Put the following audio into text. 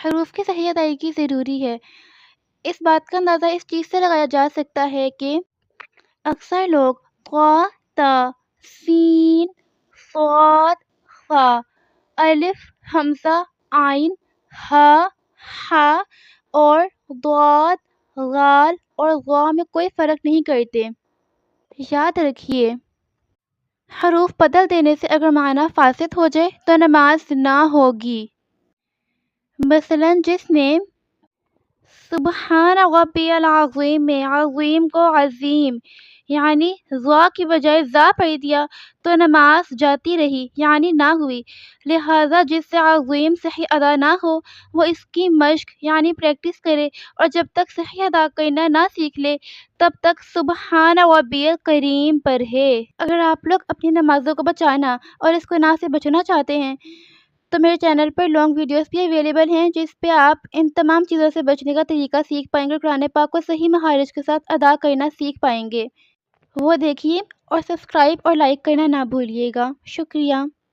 حروف کی صحیح ادائیگی ضروری ہے۔ اس بات کا اندازہ اس چیز سے لگایا جا سکتا ہے کہ اکثر لوگ قا، تا، سین، صاد، خا، الف، حمزہ، عین، ہا، حا اور ضاد، غال اور غا میں کوئی فرق نہیں کرتے۔ یاد رکھیے، حروف بدل دینے سے اگر معنی فاسد ہو جائے تو نماز نہ ہوگی۔ مثلاً جس نے سبحان ربی العظیم میں عظیم کو عظیم یعنی ضا کی بجائے زا پڑھ دیا تو نماز جاتی رہی یعنی نہ ہوئی۔ لہٰذا جس سے عظیم صحیح ادا نہ ہو وہ اس کی مشق یعنی پریکٹس کرے، اور جب تک صحیح ادا کرنا نہ سیکھ لے تب تک سبحان ربی الکریم پڑھے۔ اگر آپ لوگ اپنی نمازوں کو بچانا اور اس گناہ سے بچنا چاہتے ہیں تو میرے چینل پر لانگ ویڈیوز بھی اویلیبل ہیں جس پہ آپ ان تمام چیزوں سے بچنے کا طریقہ سیکھ پائیں گے اور قرآن پاک کو صحیح مخارج کے ساتھ ادا کرنا سیکھ پائیں گے۔ وہ دیکھیے اور سبسکرائب اور لائک کرنا نہ بھولیے گا۔ شکریہ۔